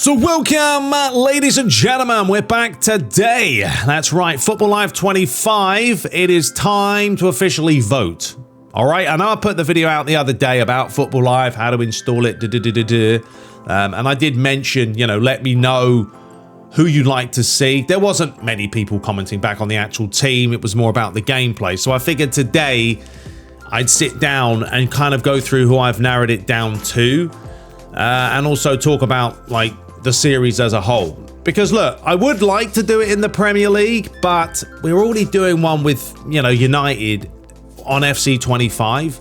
So welcome, ladies and gentlemen, we're back today. That's right, Football Live 25. It is time to officially vote. All right, I know I put the video out the other day about Football Live, how to install it, and I did mention, let me know who you'd like to see. There wasn't many people commenting back on the actual team. It was more about the gameplay. So I figured today I'd sit down and kind of go through who I've narrowed it down to, and also talk about like the series as a whole. Because look, I would like to do it in the Premier League, but we're already doing one with, United on FC 25.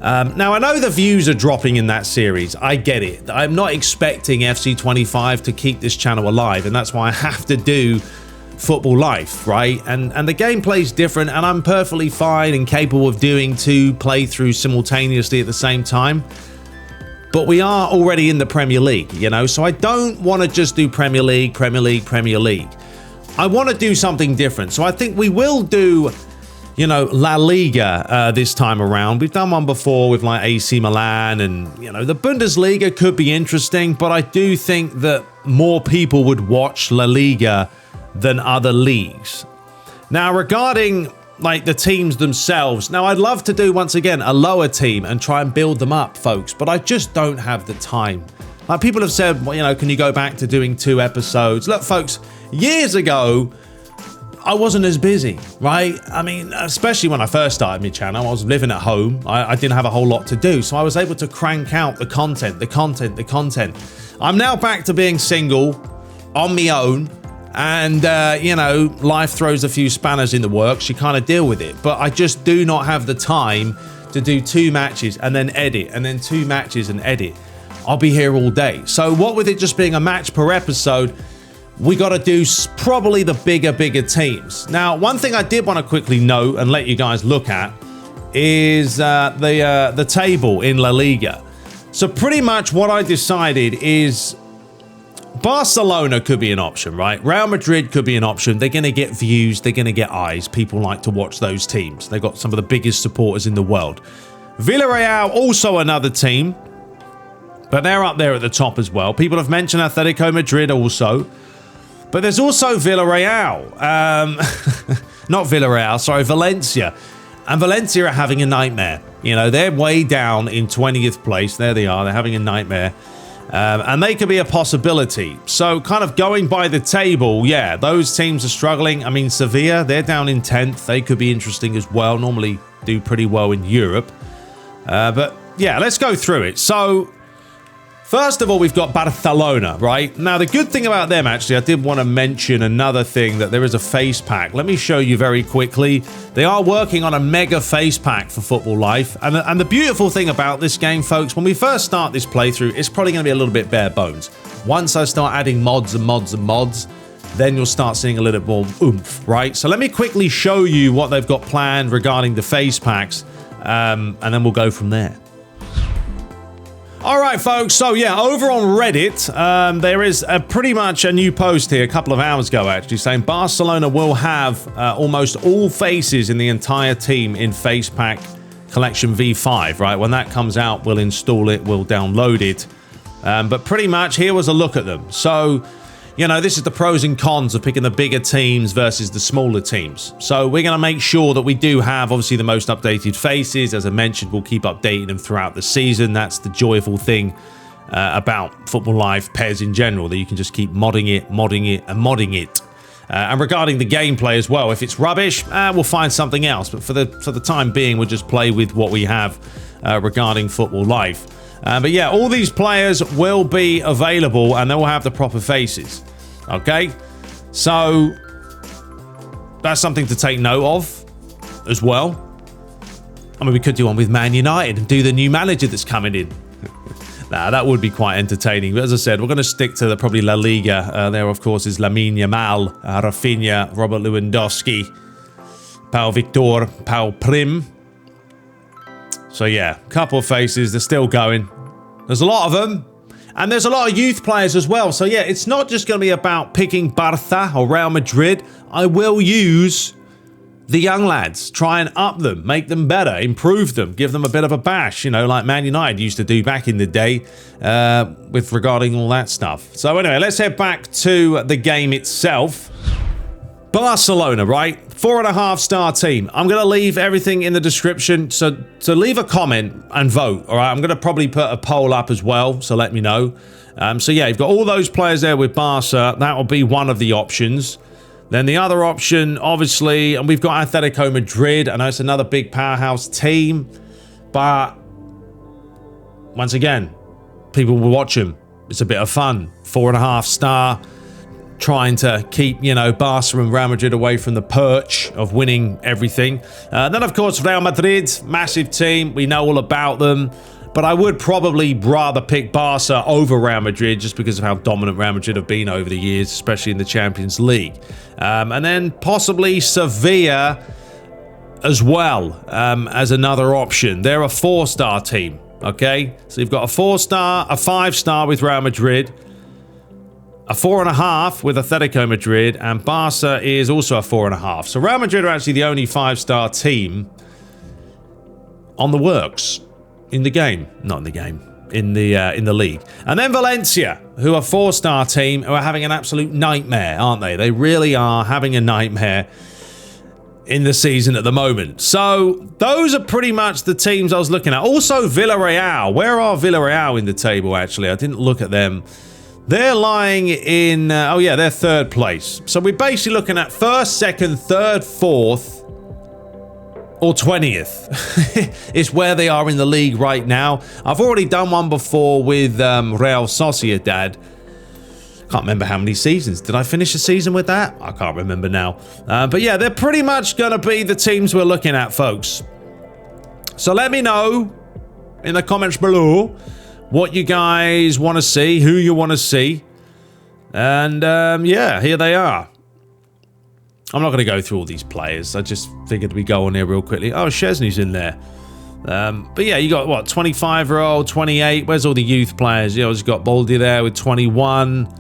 Now, I know the views are dropping in that series. I get it. I'm not expecting FC 25 to keep this channel alive, and that's why I have to do Football Life, right? And the gameplay's different, and I'm perfectly fine and capable of doing two playthroughs simultaneously at the same time. But we are already in the Premier League, so I don't want to just do Premier League. I want to do something different. So I think we will do, La Liga this time around. We've done one before with like AC Milan, and, the Bundesliga could be interesting, but I do think that more people would watch La Liga than other leagues. Now, regarding like the teams themselves, now I'd love to do once again a lower team and try and build them up, folks, but I just don't have the time. Like people have said, well, can you go back to doing 2 episodes? Look, folks, years ago I wasn't as busy, right? I mean, especially when I first started my channel, I was living at home. I didn't have a whole lot to do, so I was able to crank out the content. I'm now back to being single on my own. And, life throws a few spanners in the works. You kind of deal with it. But I just do not have the time to do 2 matches and then edit, and then 2 matches and edit. I'll be here all day. So what with it just being a match per episode, we got to do probably the bigger teams. Now, one thing I did want to quickly note and let you guys look at is the table in La Liga. So pretty much what I decided is Barcelona could be an option, right? Real Madrid could be an option. They're going to get views. They're going to get eyes. People like to watch those teams. They've got some of the biggest supporters in the world. Villarreal, also another team, but they're up there at the top as well. People have mentioned Atletico Madrid also, but there's also Villarreal. Not Villarreal, sorry, Valencia. And Valencia are having a nightmare. They're way down in 20th place. There they are. They're having a nightmare. And they could be a possibility. So kind of going by the table, yeah, those teams are struggling. I mean, Sevilla, they're down in 10th. They could be interesting as well. Normally do pretty well in Europe. But yeah, let's go through it. So first of all, we've got Barcelona, right? Now, the good thing about them, actually, I did want to mention another thing, that there is a face pack. Let me show you very quickly. They are working on a mega face pack for Football Life. And the beautiful thing about this game, folks, when we first start this playthrough, it's probably going to be a little bit bare bones. Once I start adding mods, then you'll start seeing a little bit more oomph, right? So let me quickly show you what they've got planned regarding the face packs, and then we'll go from there. All right, folks. So yeah, over on Reddit, there is pretty much a new post here a couple of hours ago, actually, saying Barcelona will have almost all faces in the entire team in Face Pack Collection V5, right? When that comes out, we'll install it, we'll download it. But pretty much, here was a look at them. So, this is the pros and cons of picking the bigger teams versus the smaller teams. So we're going to make sure that we do have, obviously, the most updated faces. As I mentioned, we'll keep updating them throughout the season. That's the joyful thing about Football Live, PES in general, that you can just keep modding it. And regarding the gameplay as well, if it's rubbish, we'll find something else. But for the time being, we'll just play with what we have regarding Football Live. But yeah, all these players will be available, and they will have the proper faces. Okay, so that's something to take note of as well. I mean, we could do one with Man United and do the new manager that's coming in. Nah, that would be quite entertaining. But as I said, we're going to stick to probably La Liga. There, of course, is Lamine Yamal, Rafinha, Robert Lewandowski, Pau Victor, Pau Prim. So yeah, couple of faces. They're still going. There's a lot of them. And there's a lot of youth players as well. So yeah, it's not just going to be about picking Barca or Real Madrid. I will use the young lads, try and up them, make them better, improve them, give them a bit of a bash, you know, like Man United used to do back in the day with regarding all that stuff. So anyway, let's head back to the game itself. Barcelona, right? 4.5-star team. I'm going to leave everything in the description. So leave a comment and vote, all right? I'm going to probably put a poll up as well, so let me know. So yeah, you've got all those players there with Barca. That will be one of the options. Then the other option, obviously, and we've got Atletico Madrid. I know it's another big powerhouse team, but once again, people will watch them. It's a bit of fun. 4.5-star, trying to keep, you know, Barca and Real Madrid away from the perch of winning everything. Then, of course, Real Madrid, massive team. We know all about them. But I would probably rather pick Barca over Real Madrid just because of how dominant Real Madrid have been over the years, especially in the Champions League. And then possibly Sevilla as well as another option. They're a 4-star team, okay? So you've got a 4-star, a 5-star with Real Madrid, a 4.5 with Atletico Madrid, and Barca is also a 4.5. So Real Madrid are actually the only 5-star team on the works. In the game, not in the game, in the league. And then Valencia, who are a 4-star team, who are having an absolute nightmare, aren't they? They really are having a nightmare in the season at the moment. So those are pretty much the teams I was looking at. Also Villarreal. Where are Villarreal in the table, actually? I didn't look at them. They're lying in, oh yeah, they're 3rd place. So we're basically looking at 1st, 2nd, 3rd, 4th, or 20th is where they are in the league right now. I've already done one before with Real Sociedad. Can't remember how many seasons. Did I finish a season with that? I can't remember now. But yeah, they're pretty much going to be the teams we're looking at, folks. So let me know in the comments below what you guys want to see, who you want to see. And yeah, here they are. I'm not going to go through all these players. I just figured we'd go on here real quickly. Oh, Szczesny's in there. But yeah, you got, what, 25-year-old, 28. Where's all the youth players? You know, you've got Baldi there with 21.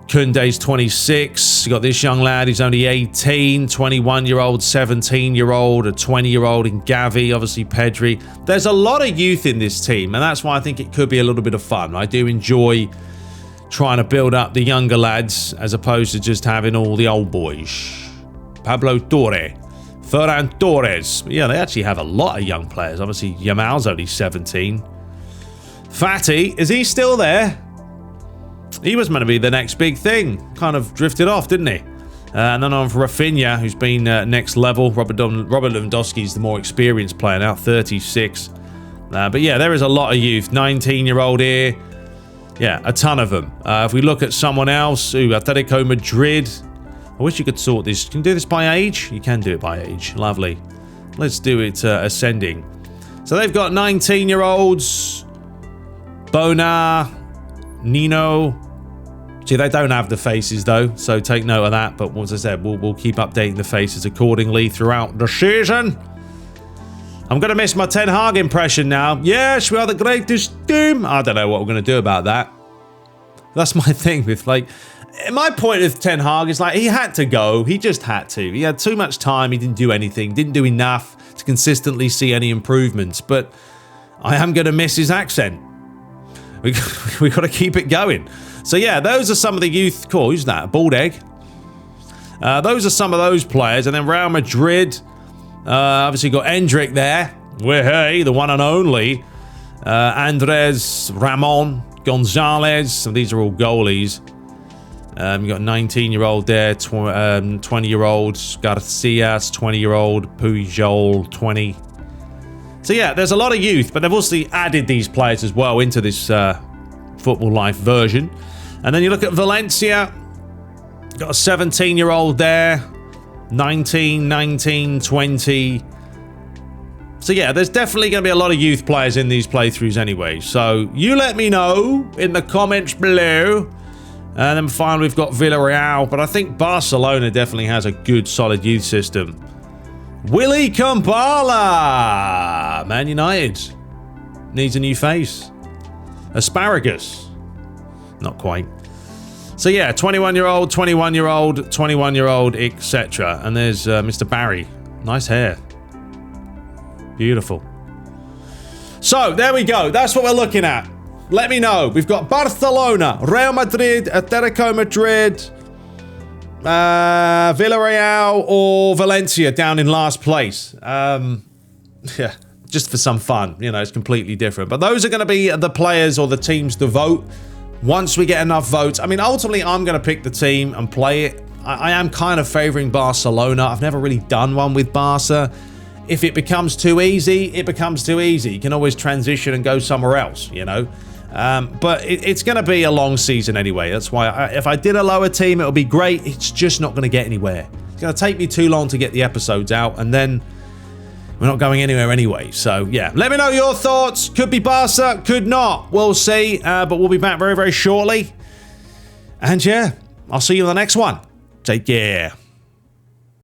Koundé's 26. You got this young lad, he's only 18. 21-year-old, 17-year-old, a 20-year-old in Gavi, obviously Pedri. There's a lot of youth in this team, and that's why I think it could be a little bit of fun. I do enjoy trying to build up the younger lads as opposed to just having all the old boys. Pablo Torre, Ferran Torres. Yeah, they actually have a lot of young players. Obviously, Yamal's only 17. Fati, is he still there? He was meant to be the next big thing. Kind of drifted off, didn't he? And then on for Rafinha, who's been next level. Robert Lewandowski's the more experienced player now, 36. But yeah, there is a lot of youth. 19-year-old here. Yeah, a ton of them. If we look at someone else, Atletico Madrid. I wish you could sort this. Can you do this by age? You can do it by age. Lovely. Let's do it ascending. So they've got 19-year-olds. Bona, Nino. See, they don't have the faces, though, so take note of that. But as I said, we'll keep updating the faces accordingly throughout the season. I'm going to miss my Ten Hag impression now. Yes, we are the greatest team. I don't know what we're going to do about that. That's my thing with, like, my point with Ten Hag is, like, he had to go. He just had to. He had too much time. He didn't do anything. Didn't do enough to consistently see any improvements. But I am going to miss his accent. We got to keep it going. So, yeah, those are some of the youth. Cool, who's that? A bald egg? Those are some of those players. And then Real Madrid. Obviously got Endrick there. We're hey, the one and only. Andres, Ramon, Gonzalez. So these are all goalies. You got 19-year-old there, 20-year-old Garcia, 20-year-old Pujol, 20. So yeah, there's a lot of youth, but they've also added these players as well into this Football Life version. And then you look at Valencia. Got a 17-year-old there. 19, 20. So yeah, there's definitely going to be a lot of youth players in these playthroughs anyway. So you let me know in the comments below. And then finally we've got Villarreal. But I think Barcelona definitely has a good, solid youth system. Willy Kampala! Man United. Needs a new face. Asparagus. Not quite. So yeah, 21-year-old, 21-year-old, 21-year-old, etc. And there's Mr. Barry. Nice hair. Beautiful. So there we go. That's what we're looking at. Let me know. We've got Barcelona, Real Madrid, Atletico Madrid, Villarreal, or Valencia down in last place. Yeah, just for some fun. You know, it's completely different. But those are going to be the players or the teams to vote once we get enough votes. I mean, ultimately, I'm going to pick the team and play it. I am kind of favoring Barcelona. I've never really done one with Barca. If it becomes too easy, it becomes too easy. You can always transition and go somewhere else, you know. But it's going to be a long season anyway. That's why if I did a lower team, it would be great. It's just not going to get anywhere. It's going to take me too long to get the episodes out, and then we're not going anywhere anyway. So, yeah. Let me know your thoughts. Could be Barca, could not. We'll see. But we'll be back very, very shortly. And, yeah, I'll see you in the next one. Take care.